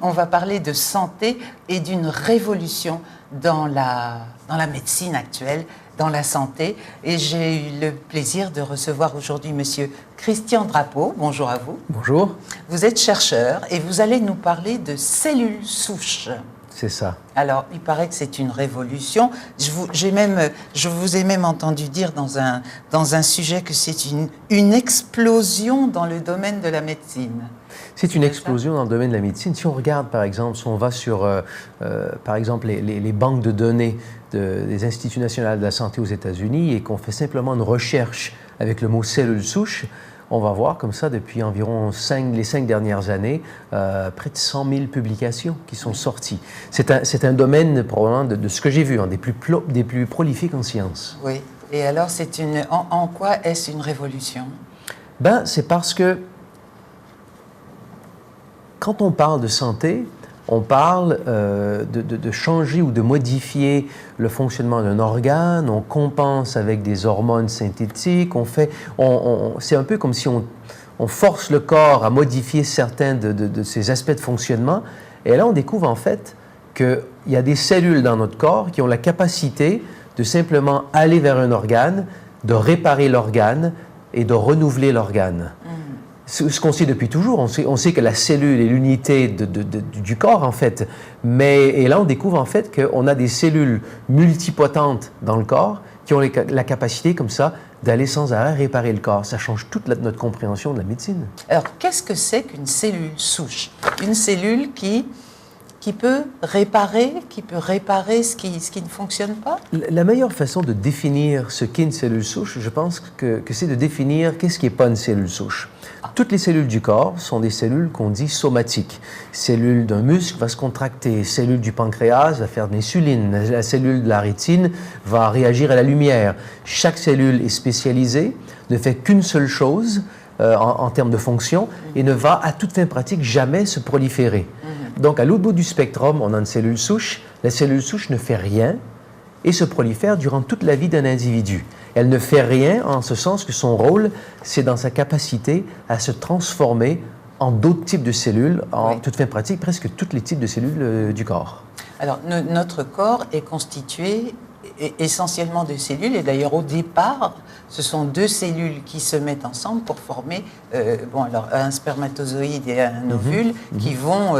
on va parler de santé et d'une révolution dans la médecine actuelle, dans la santé. Et j'ai eu le plaisir de recevoir aujourd'hui Monsieur Christian Drapeau. Bonjour à vous. Bonjour. Vous êtes chercheur et vous allez nous parler de cellules souches. C'est ça. Alors, il paraît que c'est une révolution. Je vous ai même entendu dire dans un sujet que c'est une explosion dans le domaine de la médecine. C'est une explosion dans le domaine de la médecine. Si on regarde, par exemple, si on va sur, par exemple, les banques de données des Instituts nationaux de la santé aux États-Unis et qu'on fait simplement une recherche avec le mot cellule souche, on va voir comme ça, depuis environ les 5 dernières années, près de 100 000 publications qui sont sorties. C'est un domaine, probablement, de ce que j'ai vu, des plus prolifiques en sciences. Oui. Et alors, en quoi est-ce une révolution? C'est parce que quand on parle de santé, on parle de changer ou de modifier le fonctionnement d'un organe, on compense avec des hormones synthétiques, c'est un peu comme si on force le corps à modifier certains de ses aspects de fonctionnement. Et là, on découvre en fait qu'il y a des cellules dans notre corps qui ont la capacité de simplement aller vers un organe, de réparer l'organe et de renouveler l'organe. Ce qu'on sait depuis toujours, on sait que la cellule est l'unité du corps, en fait. Et là, on découvre, en fait, qu'on a des cellules multipotentes dans le corps qui ont la capacité, comme ça, d'aller sans arrêt réparer le corps. Ça change toute notre compréhension de la médecine. Alors, qu'est-ce que c'est qu'une cellule souche? Une cellule qui peut réparer ce qui ne fonctionne pas? La meilleure façon de définir ce qu'est une cellule souche, je pense que c'est de définir qu'est-ce qui n'est pas une cellule souche. Toutes les cellules du corps sont des cellules qu'on dit somatiques. Cellule d'un muscle va se contracter, cellule du pancréas va faire de l'insuline, la cellule de la rétine va réagir à la lumière. Chaque cellule est spécialisée, ne fait qu'une seule chose en termes de fonction et ne va à toute fin pratique jamais se proliférer. Donc, à l'autre bout du spectrum, on a une cellule souche. La cellule souche ne fait rien et se prolifère durant toute la vie d'un individu. Elle ne fait rien en ce sens que son rôle, c'est dans sa capacité à se transformer en d'autres types de cellules, en toute fin pratique, presque tous les types de cellules du corps. Alors, notre corps est constitué essentiellement de cellules, et d'ailleurs au départ, ce sont deux cellules qui se mettent ensemble pour former un spermatozoïde et un ovule qui vont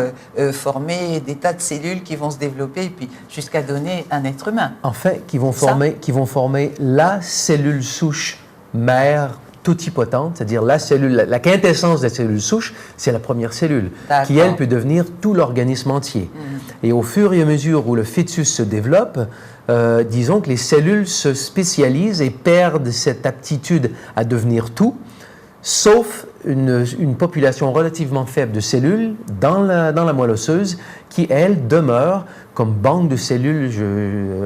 former des tas de cellules qui vont se développer et puis jusqu'à donner un être humain. En fait, qui vont former la cellule souche mère totipotente, c'est-à-dire la quintessence de la cellule souche, c'est la première cellule, qui, elle, peut devenir tout l'organisme entier. Et au fur et à mesure où le fœtus se développe, disons que les cellules se spécialisent et perdent cette aptitude à devenir tout, sauf une population relativement faible de cellules dans la moelle osseuse qui, elle, demeure comme banque de cellules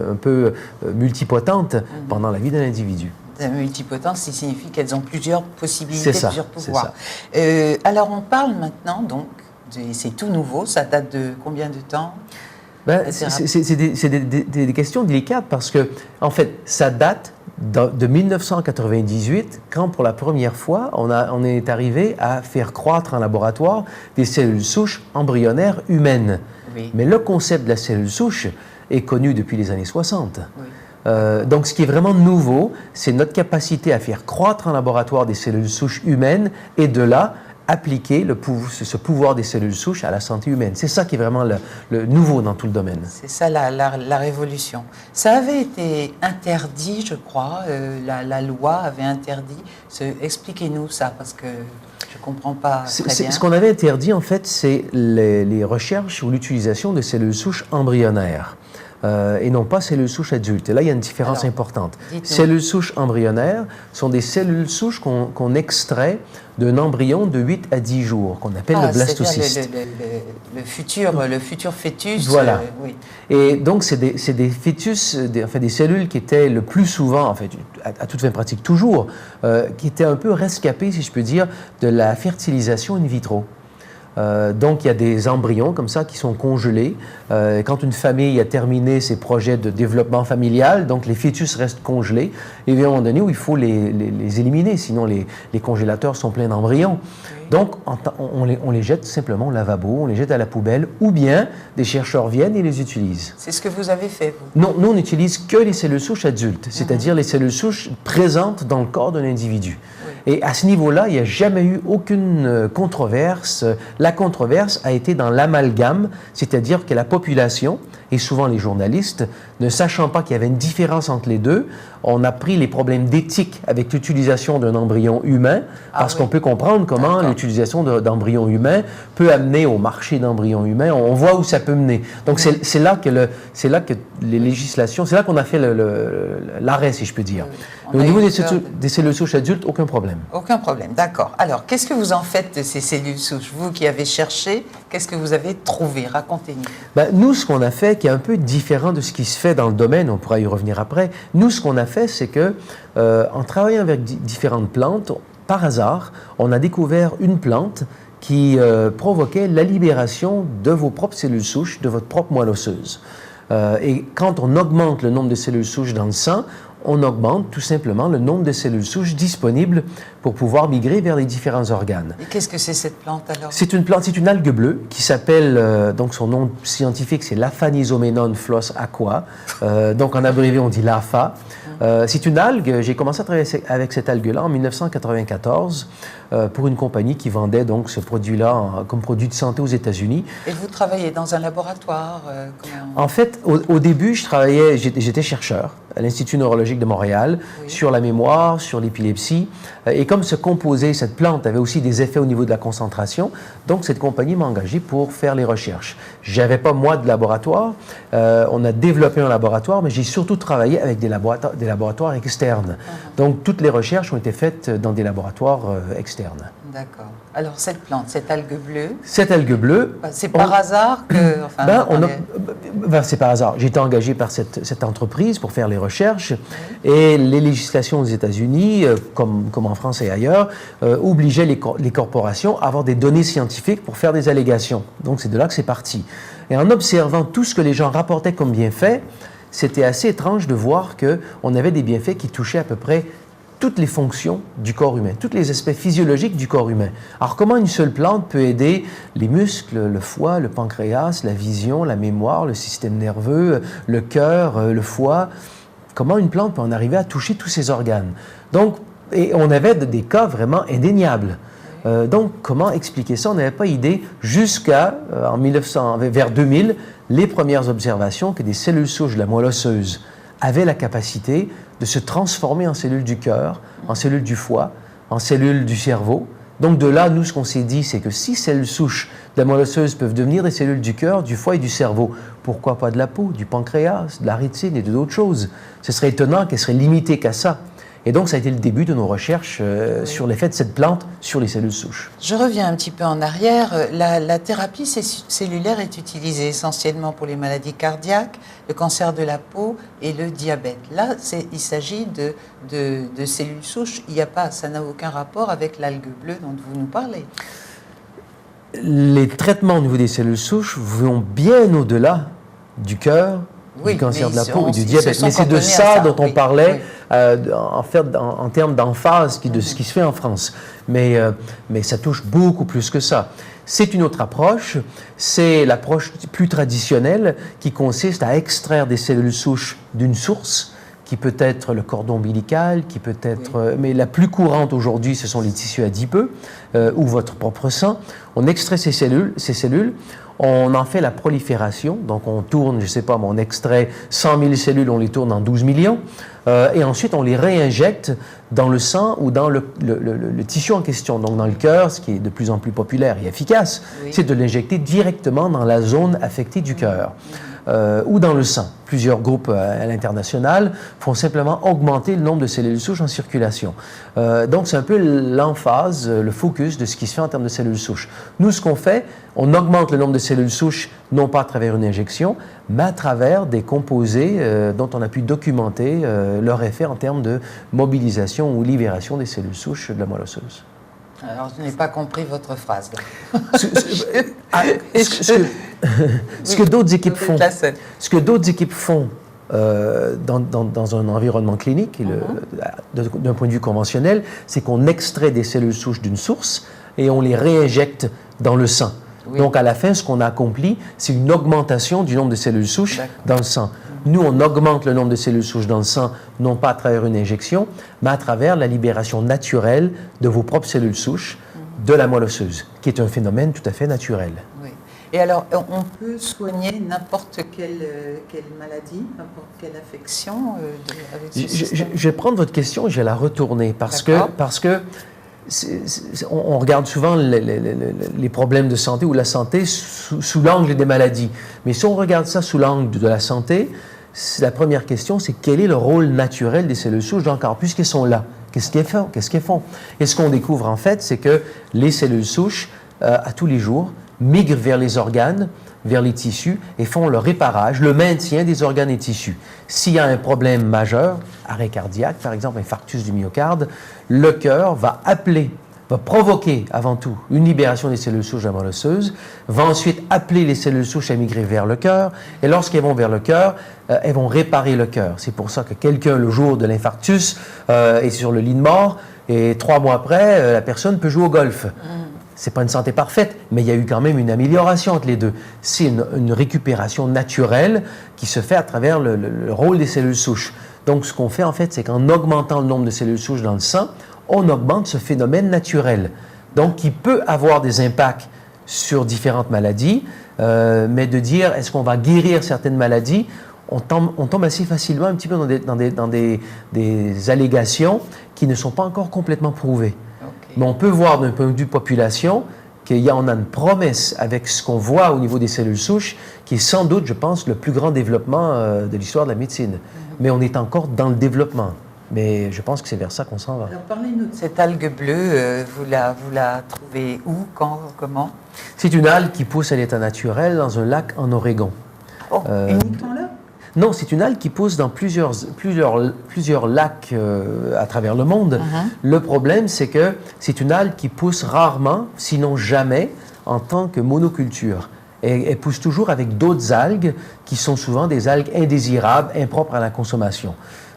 un peu multipotentes pendant la vie d'un individu. Multipotence, ça signifie qu'elles ont plusieurs possibilités, plusieurs pouvoirs. Alors, on parle maintenant, donc, c'est tout nouveau, ça date de combien de temps? C'est des questions délicates parce que, en fait, ça date de 1998, quand pour la première fois, on est arrivé à faire croître en laboratoire des cellules souches embryonnaires humaines. Oui. Mais le concept de la cellule souche est connu depuis les années 60. Oui. Donc, ce qui est vraiment nouveau, c'est notre capacité à faire croître en laboratoire des cellules souches humaines et de là, appliquer ce pouvoir des cellules souches à la santé humaine. C'est ça qui est vraiment le nouveau dans tout le domaine. C'est ça la révolution. Ça avait été interdit, je crois, la loi avait interdit. Expliquez-nous ça, parce que je ne comprends pas très bien. Ce qu'on avait interdit, en fait, c'est les recherches ou l'utilisation de cellules souches embryonnaires. Et non pas cellules souches adultes. Et là, il y a une différence importante. Cellules souches embryonnaires sont des cellules souches qu'on extrait d'un embryon de 8 à 10 jours, qu'on appelle le blastocyste. Le futur fœtus. Voilà. Oui. Et donc, c'est des fœtus, des cellules qui étaient le plus souvent, en fait, à toute fin pratique toujours, qui étaient un peu rescapées, si je peux dire, de la fertilisation in vitro. Donc, il y a des embryons comme ça qui sont congelés. Quand une famille a terminé ses projets de développement familial, donc les fœtus restent congelés. Et il y a un moment donné où il faut les éliminer, sinon les congélateurs sont pleins d'embryons. Donc, on les jette simplement au lavabo, on les jette à la poubelle, ou bien des chercheurs viennent et les utilisent. C'est ce que vous avez fait, vous? Non, nous, on n'utilise que les cellules souches adultes, c'est-à-dire les cellules souches présentes dans le corps d'un individu. Oui. Et à ce niveau-là, il n'y a jamais eu aucune controverse. La controverse a été dans l'amalgame, c'est-à-dire que la population, et souvent les journalistes, ne sachant pas qu'il y avait une différence entre les deux, on a pris les problèmes d'éthique avec l'utilisation d'un embryon humain, parce qu'on peut comprendre comment l'utilisation d'embryons humains peut amener au marché d'embryons humains. On voit où ça peut mener. Donc, c'est là que les législations, c'est là qu'on a fait l'arrêt, si je peux dire. Au niveau des cellules souches adultes, aucun problème. Aucun problème, d'accord. Alors, qu'est-ce que vous en faites de ces cellules souches? Vous qui avez cherché, qu'est-ce que vous avez trouvé? Racontez-nous. Nous, ce qu'on a fait, qui est un peu différent de ce qui se fait dans le domaine, on pourra y revenir après, nous, ce qu'on a fait, c'est que, en travaillant avec différentes plantes, par hasard, on a découvert une plante qui provoquait la libération de vos propres cellules souches, de votre propre moelle osseuse. Et quand on augmente le nombre de cellules souches dans le sang, on augmente tout simplement le nombre de cellules souches disponibles pour pouvoir migrer vers les différents organes. Et qu'est-ce que c'est cette plante alors? C'est une plante, c'est une algue bleue qui s'appelle, donc son nom scientifique c'est l'Aphanisomennone floss aqua, donc en abrévé on dit l'APHA. C'est une algue, j'ai commencé à travailler avec cette algue-là en 1994 pour une compagnie qui vendait donc ce produit-là comme produit de santé aux États-Unis. Et vous travaillez dans un laboratoire En fait, au début, j'étais chercheur à l'Institut neurologique de Montréal sur la mémoire, sur l'épilepsie. Et comme ce composé, cette plante avait aussi des effets au niveau de la concentration, donc cette compagnie m'a engagé pour faire les recherches. J'avais pas moi de laboratoire, on a développé un laboratoire, mais j'ai surtout travaillé avec des laboratoires externes. Donc toutes les recherches ont été faites dans des laboratoires externes. D'accord. Alors cette plante, cette algue bleue... Cette algue bleue... c'est par hasard que... c'est par hasard. J'ai été engagé par cette entreprise pour faire les recherches et les législations aux États-Unis, comme en France et ailleurs, obligeaient les corporations à avoir des données scientifiques pour faire des allégations. Donc c'est de là que c'est parti. Et en observant tout ce que les gens rapportaient comme bienfaits, c'était assez étrange de voir qu'on avait des bienfaits qui touchaient à peu près toutes les fonctions du corps humain, tous les aspects physiologiques du corps humain. Alors, comment une seule plante peut aider les muscles, le foie, le pancréas, la vision, la mémoire, le système nerveux, le cœur, le foie? Comment une plante peut en arriver à toucher tous ces organes? Donc, et on avait des cas vraiment indéniables. Donc, comment expliquer ça? On n'avait pas idée jusqu'à, vers 2000, les premières observations que des cellules souches de la moelle osseuse avaient la capacité de se transformer en cellules du cœur, en cellules du foie, en cellules du cerveau. Donc de là, nous, ce qu'on s'est dit, c'est que si cellules souches de la moelle osseuse peuvent devenir des cellules du cœur, du foie et du cerveau, pourquoi pas de la peau, du pancréas, de la rétine et d'autres choses? Ce serait étonnant qu'elles seraient limitées qu'à ça. Et donc, ça a été le début de nos recherches sur l'effet de cette plante sur les cellules souches. Je reviens un petit peu en arrière. La thérapie cellulaire est utilisée essentiellement pour les maladies cardiaques, le cancer de la peau et le diabète. Là, il s'agit de cellules souches. Ça n'a aucun rapport avec l'algue bleue dont vous nous parlez. Les traitements au niveau des cellules souches vont bien au-delà du cœur, du cancer de la peau et du diabète. Mais c'est de ça dont on parlait en termes d'emphase de ce qui se fait en France. Mais ça touche beaucoup plus que ça. C'est une autre approche. C'est l'approche plus traditionnelle qui consiste à extraire des cellules souches d'une source qui peut être le cordon ombilical, qui peut être... Mais la plus courante aujourd'hui, ce sont les tissus adipeux ou votre propre sang. On extrait ces cellules, on en fait la prolifération, donc on tourne, je ne sais pas, on extrait 100 000 cellules, on les tourne en 12 millions, et ensuite on les réinjecte dans le sang ou dans le tissu en question, donc dans le cœur, ce qui est de plus en plus populaire et efficace, c'est de l'injecter directement dans la zone affectée du cœur. Ou dans le sang. Plusieurs groupes à l'international font simplement augmenter le nombre de cellules souches en circulation. Donc, c'est un peu l'emphase, le focus de ce qui se fait en termes de cellules souches. Nous, ce qu'on fait, on augmente le nombre de cellules souches, non pas à travers une injection, mais à travers des composés dont on a pu documenter leur effet en termes de mobilisation ou libération des cellules souches de la moelle osseuse. Alors, je n'ai pas compris votre phrase. Ce que d'autres équipes font, dans un environnement clinique, d'un point de vue conventionnel, c'est qu'on extrait des cellules souches d'une source et on les réinjecte dans le sang. Oui. Donc, à la fin, ce qu'on a accompli, c'est une augmentation du nombre de cellules souches dans le sang. Nous, on augmente le nombre de cellules souches dans le sang, non pas à travers une injection, mais à travers la libération naturelle de vos propres cellules souches de la moelle osseuse, qui est un phénomène tout à fait naturel. Oui. Et alors, on peut soigner n'importe quelle maladie, n'importe quelle affection avec ce système? Je vais prendre votre question et je vais la retourner parce que on regarde souvent les problèmes de santé ou la santé sous l'angle des maladies. Mais si on regarde ça sous l'angle de la santé, la première question, c'est quel est le rôle naturel des cellules souches dans le corps, puisqu'elles sont là. Qu'est-ce qu'elles font? Et ce qu'on découvre, en fait, c'est que les cellules souches, à tous les jours, migrent vers les organes, vers les tissus et font le réparage, le maintien des organes et tissus. S'il y a un problème majeur, arrêt cardiaque, par exemple, infarctus du myocarde, le cœur va provoquer avant tout une libération des cellules souches de la moelle osseuse, va ensuite appeler les cellules souches à migrer vers le cœur, et lorsqu'elles vont vers le cœur, elles vont réparer le cœur. C'est pour ça que quelqu'un, le jour de l'infarctus, est sur le lit de mort, et 3 mois après, la personne peut jouer au golf. C'est pas une santé parfaite, mais il y a eu quand même une amélioration entre les deux. C'est une récupération naturelle qui se fait à travers le rôle des cellules souches. Donc, ce qu'on fait, en fait, c'est qu'en augmentant le nombre de cellules souches dans le sang, on augmente ce phénomène naturel. Donc, qui peut avoir des impacts sur différentes maladies, mais de dire, est-ce qu'on va guérir certaines maladies, on tombe assez facilement un petit peu dans des allégations qui ne sont pas encore complètement prouvées. Mais on peut voir d'un point de vue population qu'on a une promesse avec ce qu'on voit au niveau des cellules souches qui est sans doute, je pense, le plus grand développement de l'histoire de la médecine. Mais on est encore dans le développement. Mais je pense que c'est vers ça qu'on s'en va. Alors parlez-nous de cette algue bleue. Vous la trouvez où, quand, comment? C'est une algue qui pousse à l'état naturel dans un lac en Oregon. Oh, uniquement là? Non, c'est une algue qui pousse dans plusieurs lacs à travers le monde. Le problème, c'est que c'est une algue qui pousse rarement, sinon jamais, en tant que monoculture. Et elle pousse toujours avec d'autres algues qui sont souvent des algues indésirables, impropres à la consommation.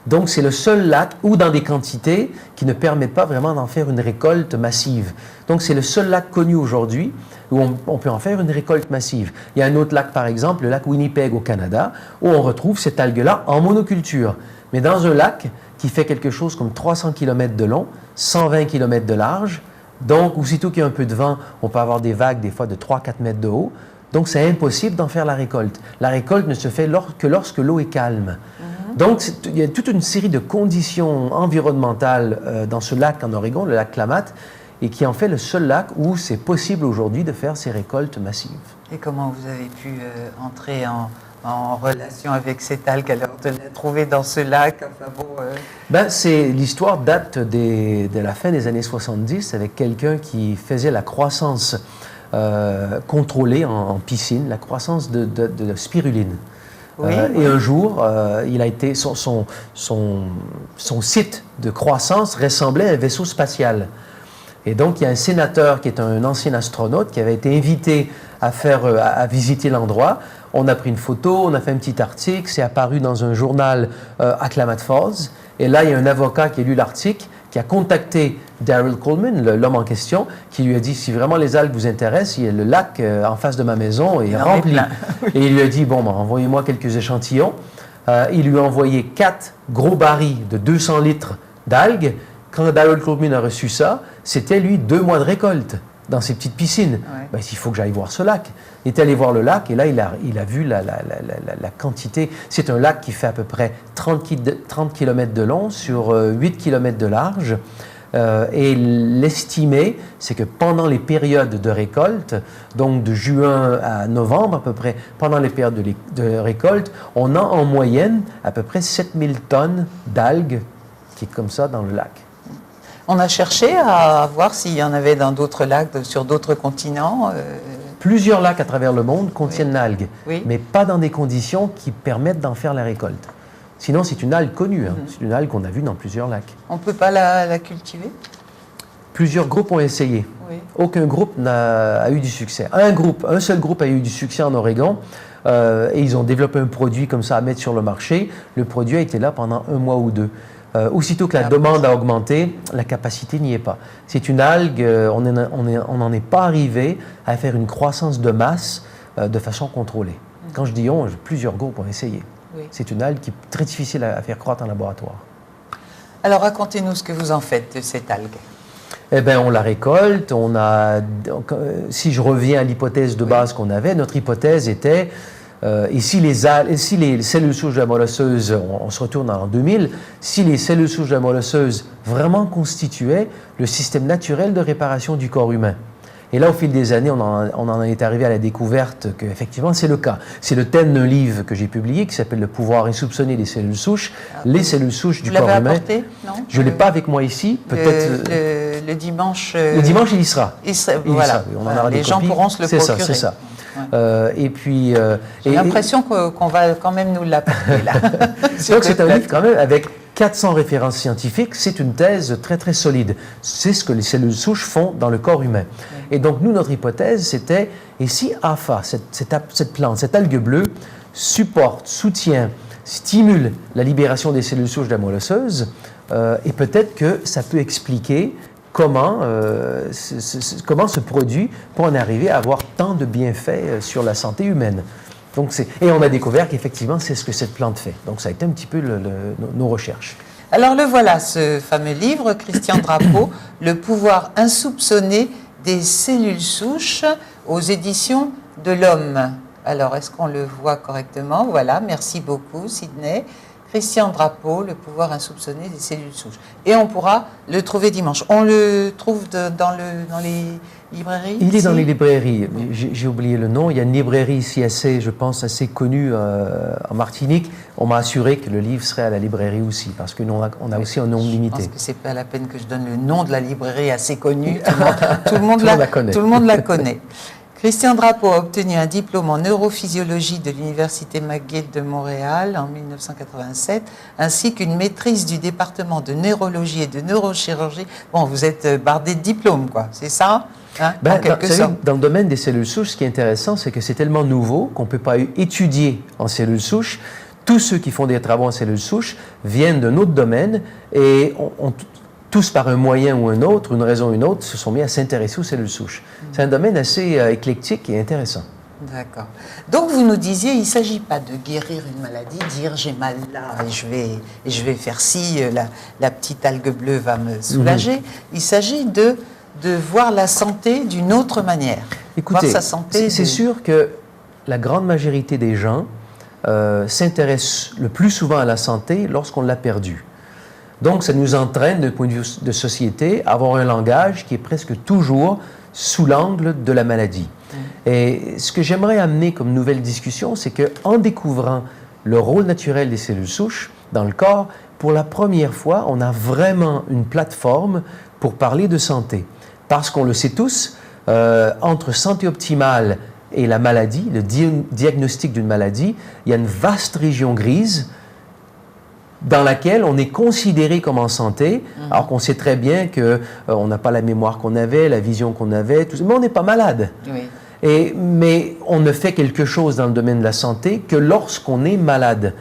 Donc, c'est le seul lac, ou dans des quantités qui ne permettent pas vraiment d'en faire une récolte massive. Donc, c'est le seul lac connu aujourd'hui où on peut en faire une récolte massive. Il y a un autre lac, par exemple, le lac Winnipeg au Canada, où on retrouve cette algue-là en monoculture. Mais dans un lac qui fait quelque chose comme 300 km de long, 120 km de large. Donc, aussitôt qu'il y a un peu de vent, on peut avoir des vagues, des fois de 3-4 mètres de haut. Donc, c'est impossible d'en faire la récolte. La récolte ne se fait que lorsque l'eau est calme. Donc, il y a toute une série de conditions environnementales dans ce lac en Oregon, le lac Klamath, et qui en fait le seul lac où c'est possible aujourd'hui de faire ces récoltes massives. Et comment vous avez pu entrer en relation avec cette algue, alors de la trouver dans ce lac? L'histoire date de la fin des années 70 avec quelqu'un qui faisait la croissance contrôlée en piscine, la croissance de spiruline. Oui, et un jour, son site de croissance ressemblait à un vaisseau spatial. Et donc, il y a un sénateur qui est un ancien astronaute qui avait été invité à visiter l'endroit. On a pris une photo, on a fait un petit article, c'est apparu dans un journal à Klamath Falls. Et là, il y a un avocat qui a lu l'article, qui a contacté Daryl Coleman, l'homme en question, qui lui a dit, si vraiment les algues vous intéressent, il y a le lac en face de ma maison est rempli. Et il lui a dit, envoyez-moi quelques échantillons. Il lui a envoyé 4 gros barils de 200 litres d'algues. Quand Daryl Coleman a reçu ça, c'était, lui, 2 mois de récolte dans ces petites piscines. Ouais. Il faut que j'aille voir ce lac. Il est allé voir le lac et là, il a vu la quantité. C'est un lac qui fait à peu près 30 km de long sur 8 km de large. Et l'estimé, c'est que pendant les périodes de récolte, donc de juin à novembre à peu près, pendant les périodes de récolte, on a en moyenne à peu près 7000 tonnes d'algues qui est comme ça dans le lac. On a cherché à voir s'il y en avait dans d'autres lacs, sur d'autres continents. Plusieurs lacs à travers le monde contiennent l'algue, mais pas dans des conditions qui permettent d'en faire la récolte. Sinon, c'est une algue connue. C'est une algue qu'on a vue dans plusieurs lacs. On ne peut pas la cultiver? Plusieurs groupes ont essayé. Oui. Aucun groupe n'a eu du succès. Un seul groupe a eu du succès en Oregon et ils ont développé un produit comme ça à mettre sur le marché. Le produit a été là pendant 1 mois ou 2. Aussitôt que la demande a augmenté, la capacité n'y est pas. C'est une algue, on n'en est pas arrivé à faire une croissance de masse de façon contrôlée. Quand je dis on, plusieurs groupes ont essayé. Oui. C'est une algue qui est très difficile à faire croître en laboratoire. Alors racontez-nous ce que vous en faites de cette algue. Eh bien, on la récolte. Si je reviens à l'hypothèse de base qu'on avait, notre hypothèse était, et si les cellules souches de la moelle osseuse, on se retourne en 2000, si les cellules souches de la moelle osseuse vraiment constituaient le système naturel de réparation du corps humain. Et là, au fil des années, on en est arrivé à la découverte qu'effectivement, c'est le cas. C'est le thème d'un livre que j'ai publié qui s'appelle « Le pouvoir insoupçonné des cellules souches ». Les cellules souches du corps humain. Vous l'avez apporté, non? Je ne l'ai pas avec moi ici. Peut-être le dimanche. Le dimanche, il y sera. Voilà. On en aura des les gens copies. pourront se le procurer. C'est ça. Ouais. Et puis. J'ai l'impression qu'on va quand même nous l'apporter là. Donc c'est un livre quand même avec 400 références scientifiques. C'est une thèse très très solide. C'est ce que les cellules souches font dans le corps humain. Et donc nous, notre hypothèse, c'était, et si AFA, cette plante, cette algue bleue, soutient, stimule la libération des cellules souches de la moelle osseuse, et peut-être que ça peut expliquer comment ce produit peut en arriver à avoir tant de bienfaits sur la santé humaine. Donc et on a découvert qu'effectivement, c'est ce que cette plante fait. Donc ça a été un petit peu nos recherches. Alors le voilà, ce fameux livre, Christian Drapeau, Le pouvoir insoupçonné des cellules souches, aux éditions de l'Homme. Alors, est-ce qu'on le voit correctement? Voilà, merci beaucoup, Sidney. Christian Drapeau, Le pouvoir insoupçonné des cellules souches. Et on pourra le trouver dimanche. On le trouve dans les librairies? Il est dans les librairies. J'ai oublié le nom. Il y a une librairie ici je pense, assez connue en Martinique. On m'a assuré que le livre serait à la librairie aussi, parce que nous, on a aussi un nombre limité. Je pense que c'est pas la peine que je donne le nom de la librairie assez connue. Tout le monde la connaît. Christian Drapeau a obtenu un diplôme en neurophysiologie de l'Université McGill de Montréal en 1987, ainsi qu'une maîtrise du département de neurologie et de neurochirurgie. Bon, vous êtes bardé de diplômes, quoi, c'est ça, hein, en quelque sorte. Dans le domaine des cellules souches, ce qui est intéressant, c'est que c'est tellement nouveau qu'on ne peut pas étudier en cellules souches. Tous ceux qui font des travaux en cellules souches viennent d'un autre domaine et tous, par un moyen ou un autre, une raison ou une autre, se sont mis à s'intéresser aux cellules souches. C'est un domaine assez éclectique et intéressant. D'accord. Donc, vous nous disiez, il ne s'agit pas de guérir une maladie, dire j'ai mal là et je vais faire ci, la petite algue bleue va me soulager. Il s'agit de voir la santé d'une autre manière. Écoutez, voir sa santé c'est sûr que la grande majorité des gens s'intéressent le plus souvent à la santé lorsqu'on l'a perdue. Donc, ça nous entraîne, d'un point de vue de société, à avoir un langage qui est presque toujours sous l'angle de la maladie. Et ce que j'aimerais amener comme nouvelle discussion, c'est qu'en découvrant le rôle naturel des cellules souches dans le corps, pour la première fois, on a vraiment une plateforme pour parler de santé. Parce qu'on le sait tous, entre santé optimale et la maladie, le diagnostic d'une maladie, il y a une vaste région grise dans laquelle on est considéré comme en santé, alors qu'on sait très bien qu'on n'a pas la mémoire qu'on avait, la vision qu'on avait, tout ça, mais on n'est pas malade. Oui. Mais on ne fait quelque chose dans le domaine de la santé que lorsqu'on est malade.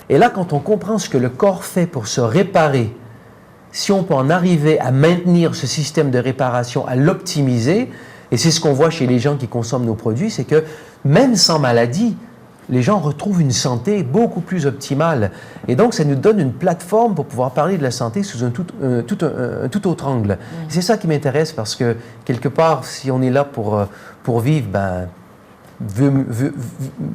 Et là, quand on comprend ce que le corps fait pour se réparer, si on peut en arriver à maintenir ce système de réparation, à l'optimiser, et c'est ce qu'on voit chez les gens qui consomment nos produits, c'est que même sans maladie, les gens retrouvent une santé beaucoup plus optimale. Et donc, ça nous donne une plateforme pour pouvoir parler de la santé sous un tout autre angle. C'est ça qui m'intéresse parce que, quelque part, si on est là pour vivre,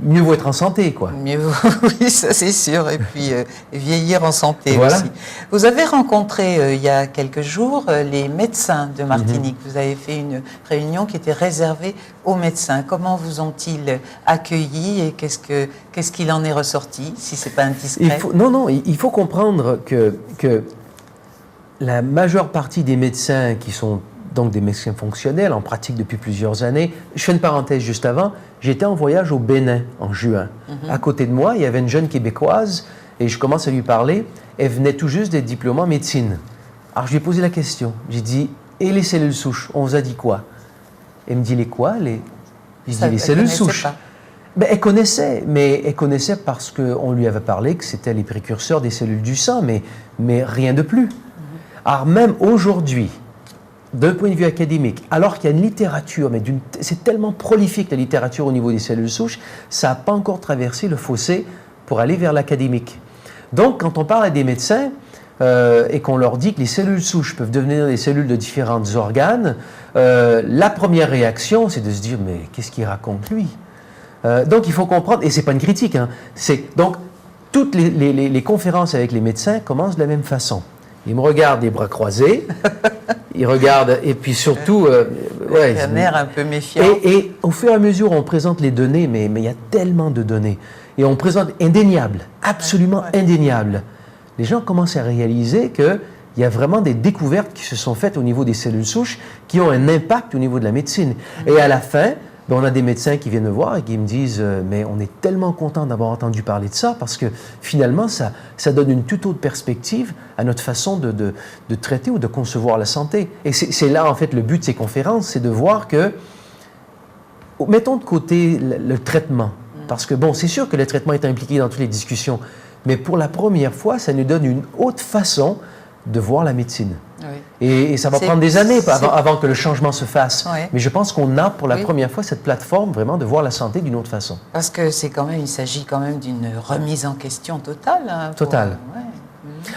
mieux vaut être en santé, quoi. Mieux vaut, oui, ça c'est sûr. Et puis, vieillir en santé voilà. aussi. Vous avez rencontré, il y a quelques jours, les médecins de Martinique. Vous avez fait une réunion qui était réservée aux médecins. Comment vous ont-ils accueillis et qu'est-ce qu'il en est ressorti, si ce n'est pas indiscret? Il faut comprendre que la majeure partie des médecins qui sont donc des médecins fonctionnels, en pratique depuis plusieurs années. Je fais une parenthèse juste avant. J'étais en voyage au Bénin en juin. À côté de moi, il y avait une jeune Québécoise et je commence à lui parler. Elle venait tout juste d'être diplômée en médecine. Alors, je lui ai posé la question. J'ai dit, et les cellules souches, on vous a dit quoi? Elle me dit, les quoi? Je dis, les Elle cellules connaissait souches. pas. Ben, elle connaissait, mais elle connaissait parce qu'on lui avait parlé que c'était les précurseurs des cellules du sang, mais rien de plus. Alors même aujourd'hui, d'un point de vue académique, alors qu'il y a une littérature, mais c'est tellement prolifique la littérature au niveau des cellules souches, ça n'a pas encore traversé le fossé pour aller vers l'académique. Donc, quand on parle à des médecins et qu'on leur dit que les cellules souches peuvent devenir des cellules de différents organes, la première réaction, c'est de se dire, mais qu'est-ce qu'il raconte lui? Donc, il faut comprendre, et ce n'est pas une critique, hein, donc, toutes les conférences avec les médecins commencent de la même façon. Ils me regardent les bras croisés, ils regardent, et puis surtout... un air un peu méfiant. Et au fur et à mesure, on présente les données, mais il y a tellement de données, et on présente indéniable, absolument indéniable. Les gens commencent à réaliser qu'il y a vraiment des découvertes qui se sont faites au niveau des cellules souches qui ont un impact au niveau de la médecine. Et à la fin... Ben, on a des médecins qui viennent me voir et qui me disent mais on est tellement content d'avoir entendu parler de ça parce que finalement, ça donne une toute autre perspective à notre façon de traiter ou de concevoir la santé. Et c'est là, en fait, le but de ces conférences, c'est de voir que, mettons de côté le traitement, parce que, bon, c'est sûr que le traitement est impliqué dans toutes les discussions, mais pour la première fois, ça nous donne une autre façon de voir la médecine. Oui. Et ça va prendre des années avant que le changement se fasse. Oui. Mais je pense qu'on a pour la première fois cette plateforme vraiment de voir la santé d'une autre façon. Parce que il s'agit quand même d'une remise en question totale. Hein, totale.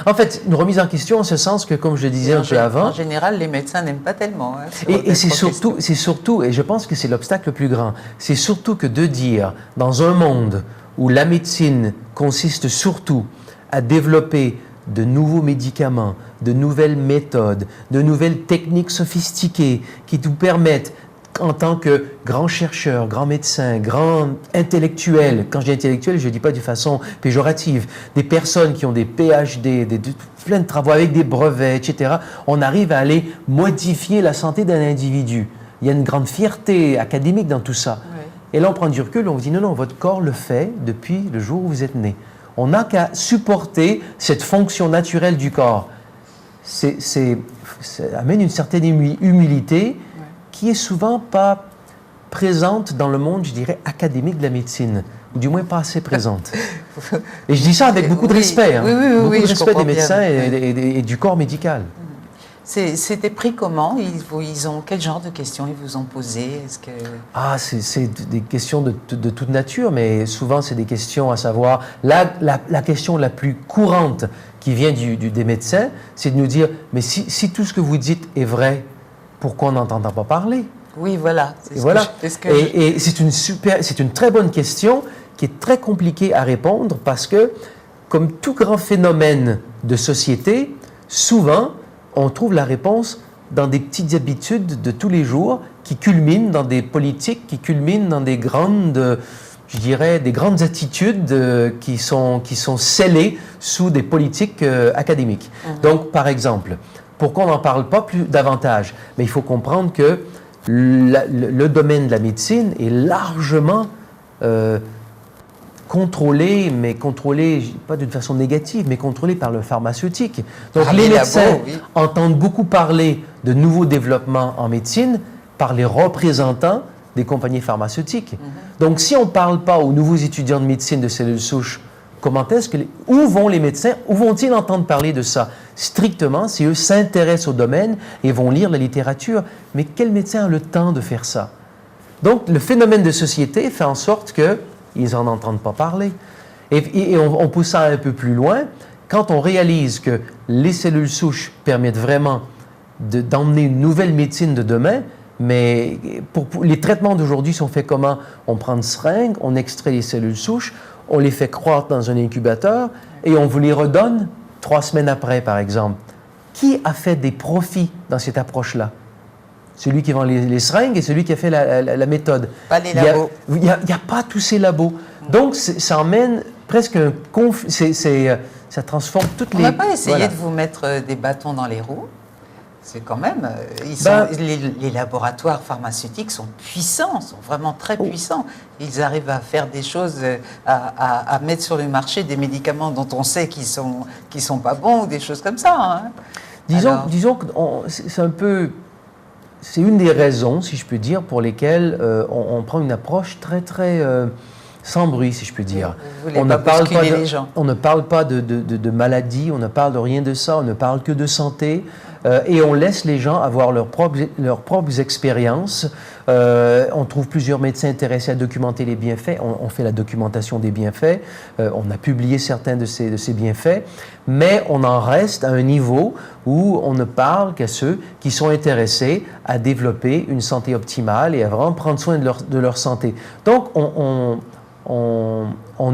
En fait, une remise en question en ce sens que, comme je le disais un peu avant... En général, les médecins n'aiment pas tellement. Hein, et c'est surtout, et je pense que c'est l'obstacle le plus grand, c'est surtout que de dire, dans un monde où la médecine consiste surtout à développer de nouveaux médicaments, de nouvelles méthodes, de nouvelles techniques sophistiquées qui nous permettent, en tant que grands chercheurs, grands médecins, grands intellectuels, quand je dis intellectuels, je ne dis pas de façon péjorative, des personnes qui ont des PhD, plein de travaux avec des brevets, etc., on arrive à aller modifier la santé d'un individu. Il y a une grande fierté académique dans tout ça. Oui. Et là, on prend du recul, on vous dit non, votre corps le fait depuis le jour où vous êtes né. On n'a qu'à supporter cette fonction naturelle du corps. Ça amène une certaine humilité qui est souvent pas présente dans le monde, je dirais, académique de la médecine, ou du moins pas assez présente. Et je dis ça avec beaucoup de respect, hein, beaucoup de respect des médecins et du corps médical. C'était pris comment? Quel genre de questions ils vous ont posé? C'est des questions de toute nature, mais souvent c'est des questions à savoir... La question la plus courante qui vient des médecins, c'est de nous dire, mais si tout ce que vous dites est vrai, pourquoi on n'entend pas parler? Oui, voilà. Et c'est une très bonne question qui est très compliquée à répondre parce que, comme tout grand phénomène de société, souvent, on trouve la réponse dans des petites habitudes de tous les jours qui culminent dans des politiques, qui culminent dans des grandes, je dirais, des grandes attitudes qui sont scellées sous des politiques académiques. Donc, par exemple, pourquoi on n'en parle pas plus davantage? Mais il faut comprendre que le domaine de la médecine est largement contrôlé, mais contrôlé, pas d'une façon négative, mais contrôlé par le pharmaceutique. Donc les médecins entendent beaucoup parler de nouveaux développements en médecine par les représentants des compagnies pharmaceutiques. Donc si on ne parle pas aux nouveaux étudiants de médecine de cellules souches, où vont les médecins, où vont-ils entendre parler de ça? Strictement, si eux s'intéressent au domaine et vont lire la littérature. Mais quel médecin a le temps de faire ça? Donc le phénomène de société fait en sorte que ils n'en entendent pas parler. Et on pousse ça un peu plus loin. Quand on réalise que les cellules souches permettent vraiment d'emmener une nouvelle médecine de demain, mais les traitements d'aujourd'hui sont faits comment? On prend une seringue, on extrait les cellules souches, on les fait croître dans un incubateur et on vous les redonne 3 semaines après, par exemple. Qui a fait des profits dans cette approche-là? Celui qui vend les seringues et celui qui a fait la méthode. Pas les labos. Il n'y a pas tous ces labos. Donc, ça emmène presque un conflit. Ça transforme toutes les... On n'a pas essayé de vous mettre des bâtons dans les roues? C'est quand même... les laboratoires pharmaceutiques sont puissants, sont vraiment très puissants. Ils arrivent à faire des choses, à mettre sur le marché des médicaments dont on sait qu'ils sont pas bons ou des choses comme ça. Hein. Disons que c'est un peu... c'est une des raisons, si je peux dire, pour lesquelles on prend une approche très, très sans bruit, si je peux dire. On ne parle pas les gens. On ne parle pas de maladie, on ne parle de rien de ça, on ne parle que de santé. Et on laisse les gens avoir leurs propres expériences. On trouve plusieurs médecins intéressés à documenter les bienfaits. On fait la documentation des bienfaits. On a publié certains de ces bienfaits. Mais on en reste à un niveau où on ne parle qu'à ceux qui sont intéressés à développer une santé optimale et à vraiment prendre soin de leur santé. Donc, on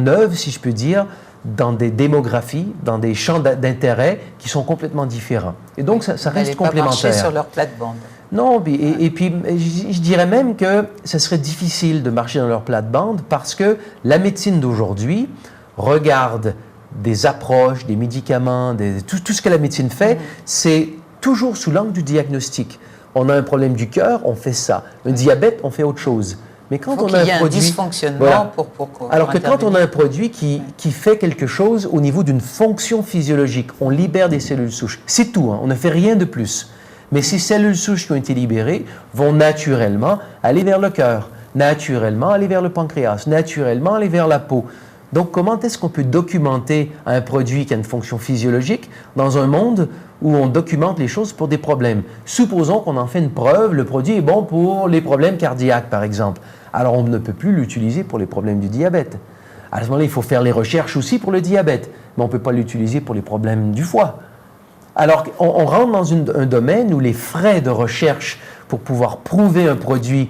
œuvre, si je peux dire, dans des démographies, dans des champs d'intérêt qui sont complètement différents. Et donc, ça reste complémentaire. Pas marcher sur leur plate-bande. Non, et puis je dirais même que ce serait difficile de marcher dans leur plate-bande parce que la médecine d'aujourd'hui regarde des approches, des médicaments, tout ce que la médecine fait, c'est toujours sous l'angle du diagnostic. On a un problème du cœur, on fait ça. Un diabète, on fait autre chose. Mais quand on a un produit, dysfonctionnement voilà. pour alors que quand on a un produit qui fait quelque chose au niveau d'une fonction physiologique, on libère des cellules souches. C'est tout, hein, on ne fait rien de plus. Mais ces cellules souches qui ont été libérées vont naturellement aller vers le cœur, naturellement aller vers le pancréas, naturellement aller vers la peau. Donc, comment est-ce qu'on peut documenter un produit qui a une fonction physiologique dans un monde où on documente les choses pour des problèmes? Supposons qu'on en fait une preuve, le produit est bon pour les problèmes cardiaques, par exemple. Alors, on ne peut plus l'utiliser pour les problèmes du diabète. À ce moment-là, il faut faire les recherches aussi pour le diabète, mais on ne peut pas l'utiliser pour les problèmes du foie. Alors, on rentre dans un domaine où les frais de recherche pour pouvoir prouver un produit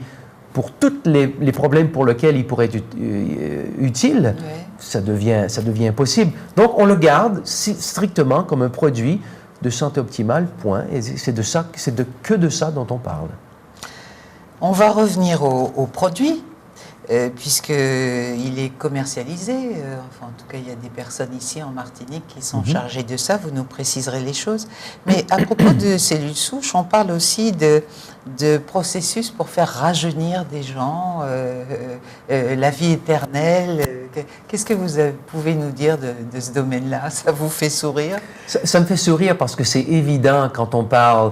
pour tous les problèmes pour lesquels il pourrait être utile, ça devient impossible. Donc, on le garde strictement comme un produit de santé optimale, point. Et c'est que de ça dont on parle. On va revenir au produit, puisqu'il est commercialisé. Enfin, en tout cas, il y a des personnes ici en Martinique qui sont chargées de ça. Vous nous préciserez les choses. Mais à propos de cellules souches, on parle aussi de processus pour faire rajeunir des gens, la vie éternelle. Qu'est-ce que vous pouvez nous dire de ce domaine-là? Ça vous fait sourire? Ça me fait sourire parce que c'est évident quand on parle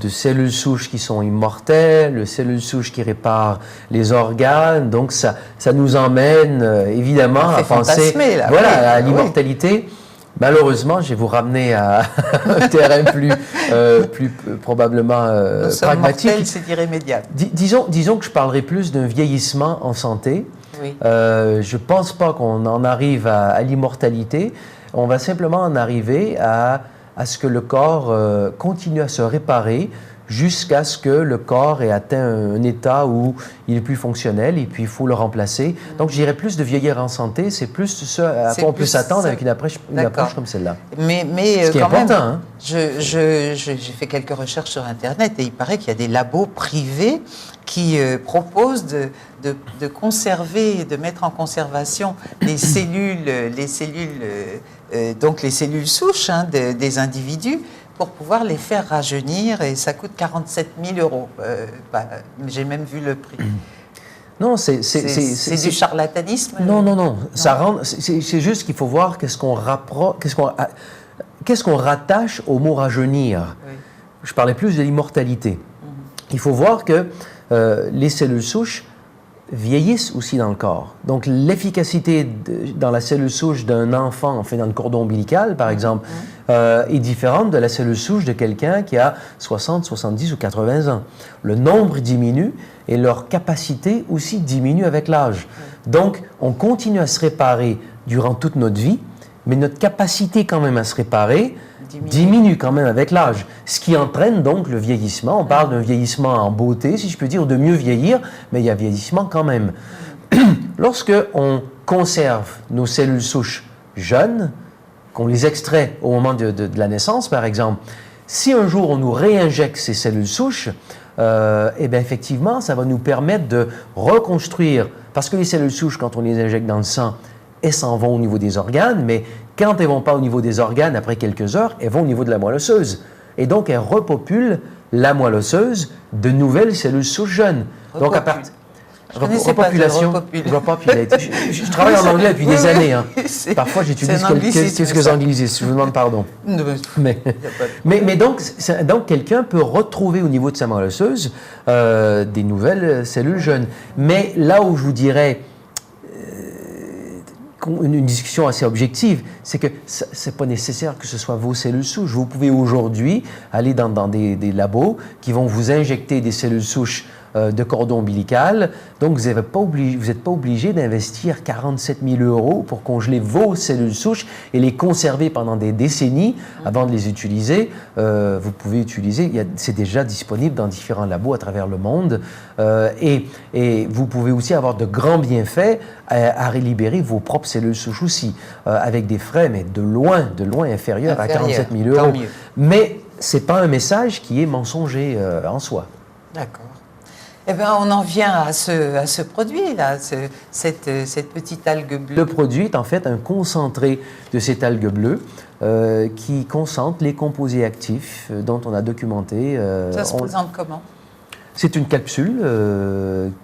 de cellules souches qui sont immortelles, de cellules souches qui réparent les organes. Donc, ça nous emmène évidemment à penser à l'immortalité. Oui. Malheureusement, je vais vous ramener à un terrain plus probablement pragmatique. Mortels, c'est irrémédiable. Disons que je parlerai plus d'un vieillissement en santé. Oui. Je ne pense pas qu'on en arrive à l'immortalité. On va simplement en arriver à ce que le corps continue à se réparer jusqu'à ce que le corps ait atteint un état où il est plus fonctionnel et puis il faut le remplacer. Donc, je dirais plus de vieillir en santé, c'est plus ce à quoi on peut s'attendre avec une approche comme celle-là. Mais ce qui est quand important, même, j'ai fait quelques recherches sur Internet et il paraît qu'il y a des labos privés qui proposent de conserver, de mettre en conservation les cellules souches des individus pour pouvoir les faire rajeunir et ça coûte 47 000 €. J'ai même vu le prix. Non, c'est du charlatanisme. Non. C'est juste qu'il faut voir qu'est-ce qu'on rattache au mot rajeunir. Oui. Je parlais plus de l'immortalité. Il faut voir que les cellules souches vieillissent aussi dans le corps. Donc, l'efficacité dans la cellule souche d'un enfant, enfin dans le cordon ombilical, par exemple, est différente de la cellule souche de quelqu'un qui a 60, 70 ou 80 ans. Le nombre diminue et leur capacité aussi diminue avec l'âge. Donc, on continue à se réparer durant toute notre vie, mais notre capacité quand même à se réparer diminue quand même avec l'âge, ce qui entraîne donc le vieillissement. On parle d'un vieillissement en beauté, si je peux dire, de mieux vieillir, mais il y a vieillissement quand même. Lorsque on conserve nos cellules souches jeunes, qu'on les extrait au moment de la naissance, par exemple, si un jour on nous réinjecte ces cellules souches, eh bien effectivement, ça va nous permettre de reconstruire, parce que les cellules souches, quand on les injecte dans le sang, elles s'en vont au niveau des organes, mais quand elles ne vont pas au niveau des organes, après quelques heures, elles vont au niveau de la moelle osseuse. Et donc, elles repopulent la moelle osseuse de nouvelles cellules souches jeunes. Donc, Je connaissais pas Repopulate. Je travaille en anglais depuis des années. Hein. Parfois, j'utilise quelques anglicismes. Je vous demande pardon. Mais donc quelqu'un peut retrouver au niveau de sa moelle osseuse des nouvelles cellules jeunes. Mais là où je vous dirais une discussion assez objective, c'est que ce n'est pas nécessaire que ce soit vos cellules souches. Vous pouvez aujourd'hui aller dans des labos qui vont vous injecter des cellules souches de cordon ombilical. Donc, vous n'êtes pas obligé d'investir 47 000 € pour congeler vos cellules souches et les conserver pendant des décennies avant de les utiliser. Vous pouvez utiliser, c'est déjà disponible dans différents labos à travers le monde. Et vous pouvez aussi avoir de grands bienfaits à libérer vos propres cellules souches aussi, avec des frais, mais de loin inférieurs à 47 000 €. Mais ce n'est pas un message qui est mensonger en soi. D'accord. Eh bien, on en vient à ce produit-là, cette petite algue bleue. Le produit est en fait un concentré de cette algue bleue qui concentre les composés actifs dont on a documenté. Ça se présente comment? C'est une capsule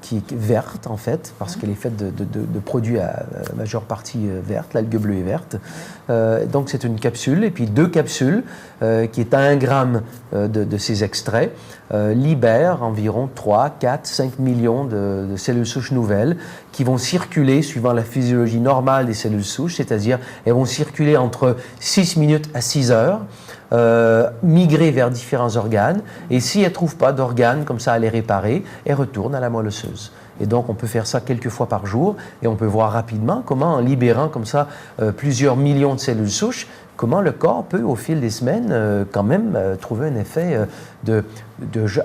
qui est verte, en fait, parce qu'elle est faite de produits à la majeure partie verte. L'algue bleue est verte. Donc, c'est une capsule, et puis 2 capsules qui est à 1 gramme de ces extraits libèrent environ 3, 4, 5 millions de cellules souches nouvelles qui vont circuler suivant la physiologie normale des cellules souches, c'est-à-dire elles vont circuler entre 6 minutes à 6 heures. Migrer vers différents organes, et si elles ne trouvent pas d'organes comme ça à les réparer, elles retournent à la moelle osseuse. Et donc, on peut faire ça quelques fois par jour, et on peut voir rapidement comment, en libérant comme ça plusieurs millions de cellules souches, comment le corps peut, au fil des semaines, quand même trouver un effet de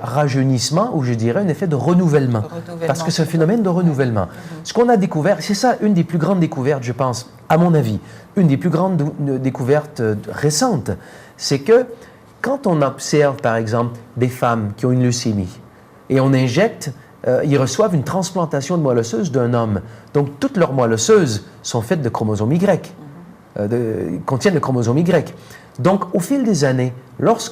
rajeunissement, ou je dirais un effet de renouvellement. Parce que c'est un phénomène de renouvellement. Ce qu'on a découvert, c'est ça, une des plus grandes découvertes, je pense, à mon avis, une des plus grandes découvertes récentes, c'est que quand on observe, par exemple, des femmes qui ont une leucémie, et on injecte, ils reçoivent une transplantation de moelle osseuse d'un homme. Donc, toutes leurs moelles osseuses sont faites de chromosomes Y, contiennent le chromosome Y. Donc, au fil des années,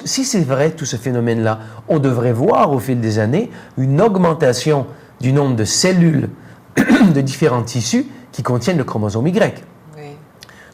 si c'est vrai tout ce phénomène-là, on devrait voir au fil des années une augmentation du nombre de cellules de différents tissus qui contiennent le chromosome Y.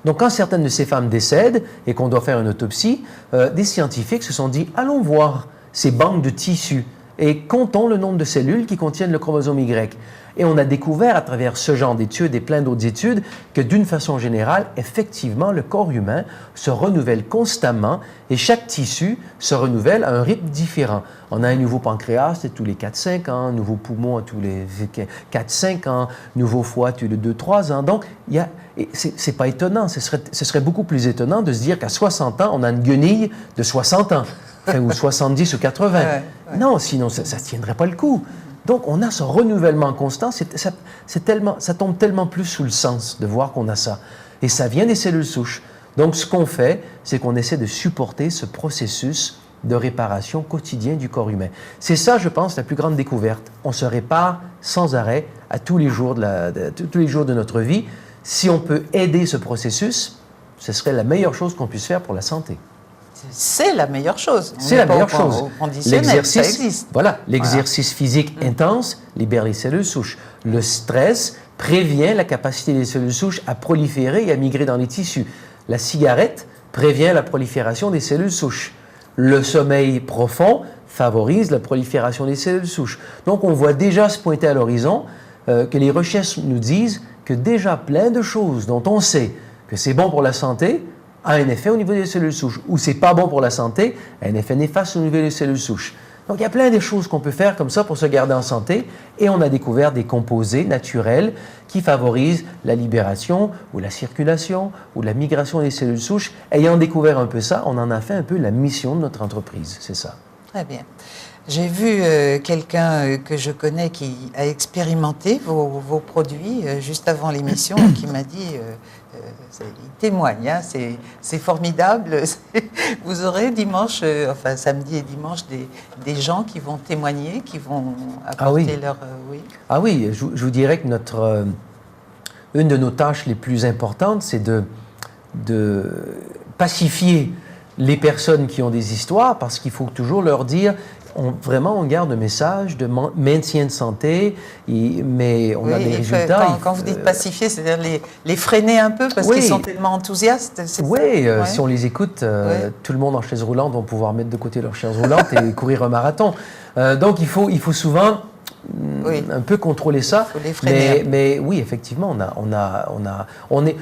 Donc, quand certaines de ces femmes décèdent et qu'on doit faire une autopsie, des scientifiques se sont dit, allons voir ces banques de tissus et comptons le nombre de cellules qui contiennent le chromosome Y. Et on a découvert à travers ce genre d'études et plein d'autres études que d'une façon générale, effectivement, le corps humain se renouvelle constamment et chaque tissu se renouvelle à un rythme différent. On a un nouveau pancréas, c'est tous les 4-5 ans, un nouveau poumon tous les 4-5 ans, nouveau foie tous les 2-3 ans. Donc, c'est pas étonnant, ce serait beaucoup plus étonnant de se dire qu'à 60 ans, on a une guenille de 60 ans, ou 70 ou 80. Non, sinon, ça ne tiendrait pas le coup. Donc, on a ce renouvellement constant, ça tombe tellement plus sous le sens de voir qu'on a ça. Et ça vient des cellules souches. Donc, ce qu'on fait, c'est qu'on essaie de supporter ce processus de réparation quotidien du corps humain. C'est ça, je pense, la plus grande découverte. On se répare sans arrêt à tous les jours de notre vie. Si on peut aider ce processus, ce serait la meilleure chose qu'on puisse faire pour la santé. C'est la meilleure chose. C'est la meilleure chose. L'exercice, ça existe. L'exercice physique intense libère les cellules souches. Le stress prévient la capacité des cellules souches à proliférer et à migrer dans les tissus. La cigarette prévient la prolifération des cellules souches. Le sommeil profond favorise la prolifération des cellules souches. Donc, on voit déjà se pointer à l'horizon que les recherches nous disent que déjà plein de choses dont on sait que c'est bon pour la santé a un effet au niveau des cellules souches, ou c'est pas bon pour la santé, a un effet néfaste au niveau des cellules souches. Donc, il y a plein de choses qu'on peut faire comme ça pour se garder en santé, et on a découvert des composés naturels qui favorisent la libération ou la circulation ou la migration des cellules souches. Ayant découvert un peu ça, on en a fait un peu la mission de notre entreprise, c'est ça. Très bien. J'ai vu quelqu'un que je connais qui a expérimenté vos produits juste avant l'émission et qui m'a dit, il témoigne, hein, c'est formidable. Vous aurez dimanche, samedi et dimanche, des gens qui vont témoigner, qui vont apporter leur... oui. Ah oui, je vous dirais que une de nos tâches les plus importantes, c'est de pacifier les personnes qui ont des histoires, parce qu'il faut toujours leur dire... vraiment, on garde un message de maintien de santé, mais on a des résultats. Quand vous dites pacifier, c'est-à-dire les freiner un peu parce qu'ils sont tellement enthousiastes, c'est oui, ça? Si on les écoute, tout le monde en chaise roulante va pouvoir mettre de côté leur chaise roulante et courir un marathon. Donc, il faut souvent un peu contrôler ça. Il faut les freiner. Mais oui, effectivement,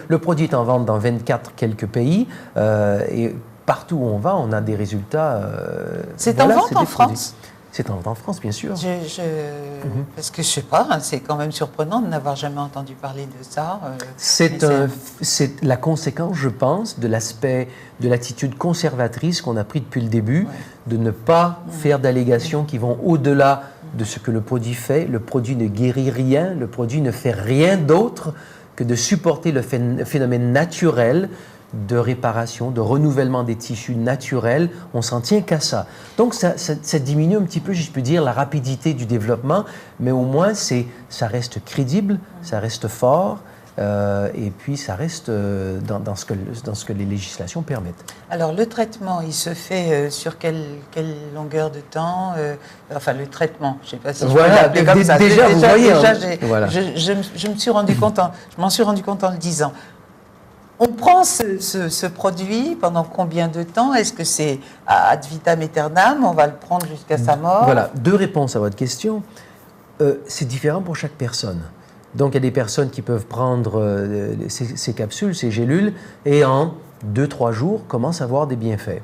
le produit est en vente dans 24 quelques pays et partout où on va, on a des résultats. C'est en vente en France? C'est en vente en France, bien sûr. Parce que je ne sais pas, hein, c'est quand même surprenant de n'avoir jamais entendu parler de ça. C'est la conséquence, je pense, de l'attitude conservatrice qu'on a pris depuis le début, de ne pas faire d'allégations qui vont au-delà de ce que le produit fait. Le produit ne guérit rien, le produit ne fait rien d'autre que de supporter le phénomène naturel de réparation, de renouvellement des tissus naturels. On s'en tient qu'à ça. Donc, ça diminue un petit peu, je peux dire, la rapidité du développement, mais au moins, ça reste crédible, ça reste fort, et puis ça reste dans ce que les législations permettent. Alors, le traitement, il se fait sur quelle longueur de temps? Enfin, le traitement, je ne sais pas si je peux l'appeler comme ça. Déjà, vous voyez, voilà. Je m'en suis rendu compte en le disant. On prend ce produit pendant combien de temps? Est-ce que c'est ad vitam aeternam? On va le prendre jusqu'à sa mort? Voilà, 2 réponses à votre question. C'est différent pour chaque personne. Donc, il y a des personnes qui peuvent prendre ces capsules, ces gélules, et en 2-3 jours, commencent à avoir des bienfaits.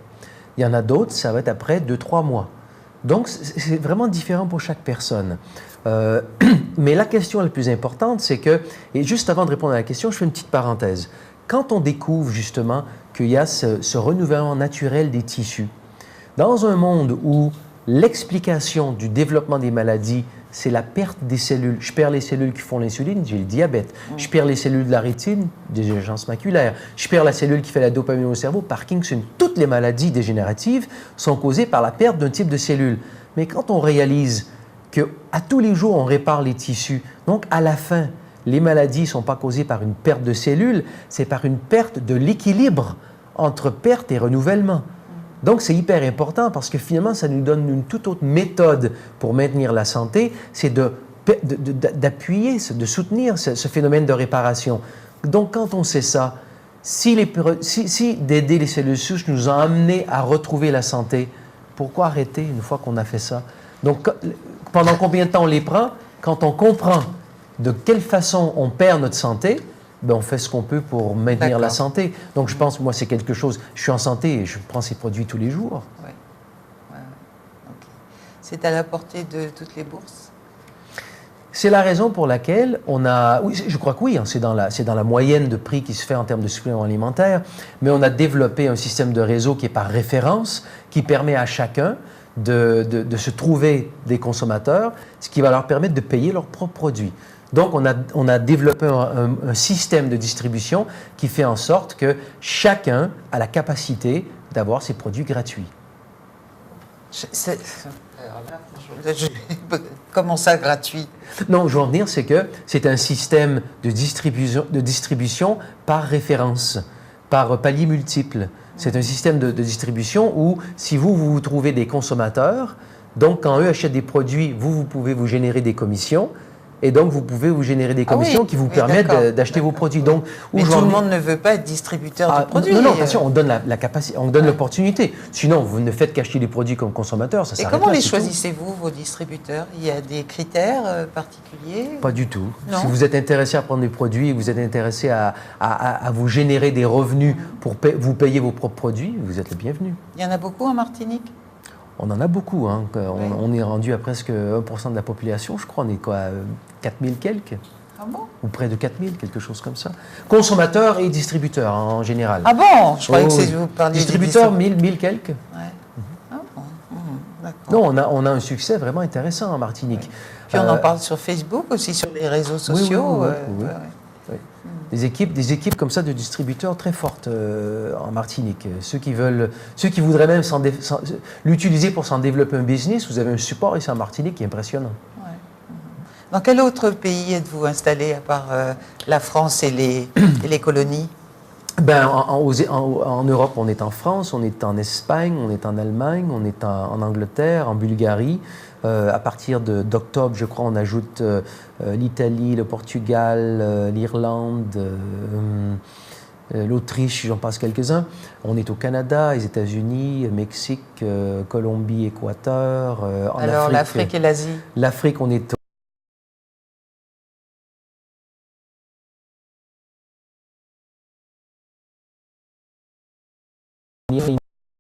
Il y en a d'autres, ça va être après 2-3 mois. Donc, c'est vraiment différent pour chaque personne. Mais la question la plus importante, c'est que, et juste avant de répondre à la question, je fais une petite parenthèse. Quand on découvre justement qu'il y a ce renouvellement naturel des tissus, dans un monde où l'explication du développement des maladies, c'est la perte des cellules. Je perds les cellules qui font l'insuline, j'ai le diabète. Je perds les cellules de la rétine, dégénérescence maculaire. Je perds la cellule qui fait la dopamine au cerveau, Parkinson. Toutes les maladies dégénératives sont causées par la perte d'un type de cellule. Mais quand on réalise qu'à tous les jours, on répare les tissus, donc à la fin, les maladies ne sont pas causées par une perte de cellules, c'est par une perte de l'équilibre entre perte et renouvellement. Donc, c'est hyper important parce que finalement, ça nous donne une toute autre méthode pour maintenir la santé, c'est d'appuyer, de soutenir ce phénomène de réparation. Donc, quand on sait ça, si d'aider les cellules souches nous a amené à retrouver la santé, pourquoi arrêter une fois qu'on a fait ça? Donc, pendant combien de temps on les prend? Quand on comprend de quelle façon on perd notre santé, on fait ce qu'on peut pour maintenir la santé. Donc, je pense, moi, c'est quelque chose... Je suis en santé et je prends ces produits tous les jours. Oui. Okay. C'est à la portée de toutes les bourses? C'est la raison pour laquelle on a... Oui, je crois que oui, hein, c'est dans la moyenne de prix qui se fait en termes de suppléments alimentaires, mais on a développé un système de réseau qui est par référence, qui permet à chacun de se trouver des consommateurs, ce qui va leur permettre de payer leurs propres produits. Donc, on a développé un système de distribution qui fait en sorte que chacun a la capacité d'avoir ses produits gratuits. Comment ça, gratuit? Non, je veux en venir, c'est que c'est un système de distribution par référence, par paliers multiples. C'est un système de distribution où, si vous trouvez des consommateurs, donc quand eux achètent des produits, vous pouvez vous générer des commissions. Et donc, vous pouvez vous générer des commissions qui vous permettent d'acheter vos produits. Donc, mais tout le monde ne veut pas être distributeur de produits. Non, attention, on donne la capacité, on donne l'opportunité. Sinon, vous ne faites qu'acheter des produits comme consommateur, ça s'arrête là. Et comment les choisissez-vous, vos distributeurs? Il y a des critères particuliers? Pas du tout. Non. Si vous êtes intéressé à prendre des produits, vous êtes intéressé à vous générer des revenus pour vous payer vos propres produits, vous êtes le bienvenu. Il y en a beaucoup en Martinique? On en a beaucoup. Hein. On est rendu à presque 1% de la population, je crois. On est quoi, 4000 quelques? Ah bon? Ou près de 4000, quelque chose comme ça. Consommateurs et distributeurs, hein, en général. Ah bon? Je croyais que vous parliez distributeurs, 1000 quelques. Ouais. Ah bon? D'accord. Non, on a un succès vraiment intéressant en Martinique. Ouais. Puis on en parle sur Facebook, aussi sur les réseaux sociaux. Oui. Des équipes comme ça de distributeurs très fortes en Martinique. Ceux qui voudraient même l'utiliser pour s'en développer un business, vous avez un support ici en Martinique qui est impressionnant. Ouais. Dans quel autre pays êtes-vous installé à part la France et les colonies? Ben, en Europe, on est en France, on est en Espagne, on est en Allemagne, on est en Angleterre, en Bulgarie. À partir d'octobre, je crois, on ajoute l'Italie, le Portugal, l'Irlande, l'Autriche, j'en passe quelques-uns. On est au Canada, les États-Unis, Mexique, Colombie, Équateur. Alors l'Afrique et l'Asie? L'Afrique, on est